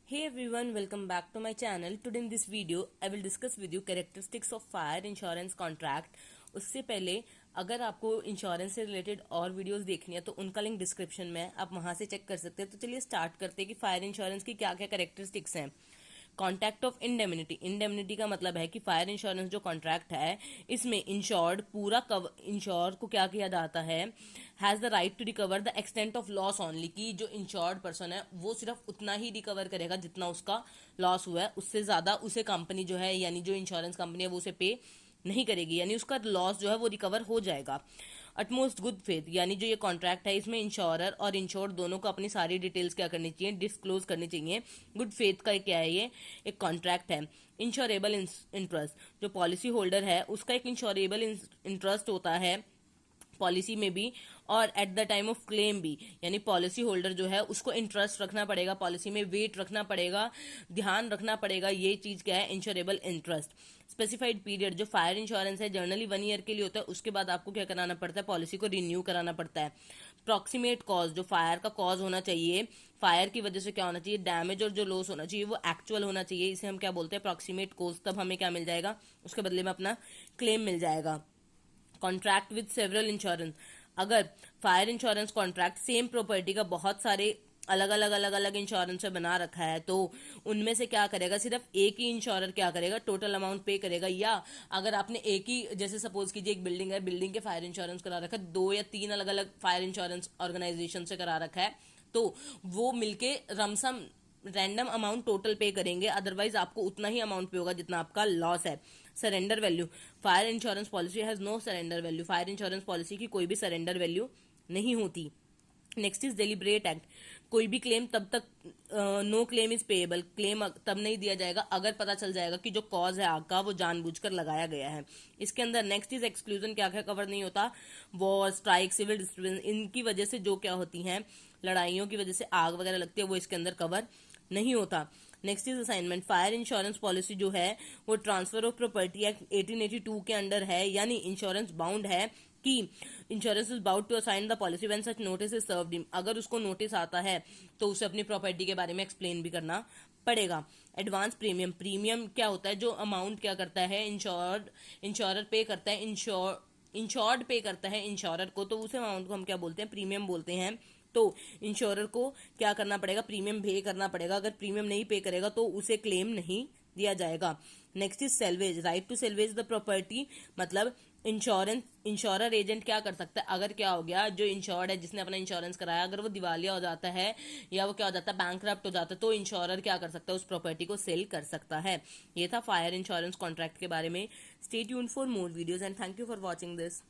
Hey everyone, welcome back to my channel. Today in this video, I will discuss with you characteristics of fire insurance contract. उससे पहले अगर आपको insurance से related और videos देखनी है तो उनका लिंक डिस्क्रिप्शन में है, आप वहां से चेक कर सकते हैं। तो चलिए स्टार्ट करते हैं कि फायर इंश्योरेंस की क्या क्या कैरेक्टरिस्टिक्स हैं। Contract of indemnity. इंडेमनिटी का मतलब है कि फायर इंश्योरेंस जो कॉन्ट्रैक्ट है इसमें इंश्योर्ड पूरा इंश्योर को क्या किया जाता है, has the right to recover the extent of loss only, कि जो इंश्योर्ड पर्सन है वो सिर्फ उतना ही रिकवर करेगा जितना उसका लॉस हुआ है, उससे ज्यादा उसे कंपनी जो है यानी जो इंश्योरेंस कंपनी है वो उसे पे नहीं करेगी, यानी उसका लॉस जो है वो रिकवर हो जाएगा। अटमोस्ट गुड फेथ, यानी जो ये कॉन्ट्रैक्ट है इसमें इंश्योरर और इंश्योर्ड दोनों को अपनी सारी डिटेल्स क्या करनी चाहिए, डिस्क्लोज करनी चाहिए। गुड फेथ का क्या है, ये एक कॉन्ट्रैक्ट है। इंश्योरेबल इंटरेस्ट, जो पॉलिसी होल्डर है उसका एक इंश्योरेबल इंटरेस्ट होता है पॉलिसी में भी और at the time of claim भी, यानी पॉलिसी होल्डर जो है उसको इंटरेस्ट रखना पड़ेगा, पॉलिसी में वेट रखना पड़ेगा, ध्यान रखना पड़ेगा। ये चीज क्या है, इंश्योरेबल इंटरेस्ट। स्पेसिफाइड पीरियड, जो फायर इंश्योरेंस है जनरली 1 ईयर के लिए होता है, उसके बाद आपको क्या कराना पड़ता है, पॉलिसी को रिन्यू कराना पड़ता है। प्रॉक्सिमेट कॉज, जो फायर का कॉज होना चाहिए, फायर की वजह से क्या होना चाहिए, डैमेज और जो लॉस होना चाहिए वो एक्चुअल होना चाहिए, इसे हम क्या बोलते हैं, प्रॉक्सिमेट कॉज। तब हमें क्या मिल जाएगा, उसके बदले में अपना क्लेम मिल जाएगा। कॉन्ट्रैक्ट विद सेवरल इंश्योरेंस, अगर fire insurance contract same property का बहुत सारे अलग अलग इंश्योरेंस से बना रखा है तो उनमें से क्या करेगा, सिर्फ एक ही इंश्योरर क्या करेगा, टोटल अमाउंट पे करेगा। या अगर आपने एक ही, जैसे सपोज कीजिए एक बिल्डिंग है, बिल्डिंग के फायर इंश्योरेंस करा रखा है, 2 या 3 अलग अलग फायर इंश्योरेंस ऑर्गेनाइजेशन से करा रखा है, तो वो मिलके रमसम रैंडम अमाउंट टोटल पे करेंगे, अदरवाइज आपको उतना ही अमाउंट पे होगा जितना आपका लॉस है। Surrender value, fire insurance policy has no surrender value, fire insurance policy की कोई भी सरेंडर वैल्यू नहीं होती। नेक्स्ट इज डेलिब्रेट एक्ट, कोई भी क्लेम तब तक no claim is payable, claim तब नहीं दिया जाएगा अगर पता चल जाएगा कि जो कॉज है आग का वो जानबूझकर लगाया गया है। इसके अंदर नेक्स्ट इज एक्सक्लूजन, क्या क्या कवर नहीं होता, वॉर, स्ट्राइक, सिविल डिस्टर्बेंस, इनकी वजह से जो क्या होती हैं, लड़ाइयों की वजह से आग वगैरह लगती है, वो इसके अंदर कवर नहीं होता। Next is assignment, fire insurance policy जो है वो ट्रांसफर ऑफ प्रॉपर्टी एक्ट 1882 के अंडर है, यानी इंश्योरेंस बाउंड है कि insurance is bound to assign the policy when such notice is served him, अगर उसको नोटिस आता है तो उसे अपनी प्रॉपर्टी के बारे में एक्सप्लेन भी करना पड़ेगा। एडवांस प्रीमियम, प्रीमियम क्या होता है, जो अमाउंट क्या करता है, इंश्योरर पे करता है, इंश्योर्ड पे करता है इंश्योरर को, तो उस अमाउंट को हम क्या बोलते हैं, प्रीमियम बोलते हैं। तो इंश्योरर को क्या करना पड़ेगा, प्रीमियम पे करना पड़ेगा, अगर प्रीमियम नहीं पे करेगा तो उसे क्लेम नहीं दिया जाएगा। Next is salvage, right to salvage the property, मतलब इंश्योरर एजेंट क्या कर सकता है, अगर क्या हो गया, जो इंश्योर्ड है जिसने अपना इंश्योरेंस कराया अगर वो दिवालिया हो जाता है या वो क्या हो जाता है, बैंकरप्ट हो जाता है, तो इंश्योरर क्या कर सकता है, उस प्रॉपर्टी को सेल कर सकता है। ये था फायर इंश्योरेंस कॉन्ट्रैक्ट के बारे में। Stay tuned for more videos and thank you for watching this.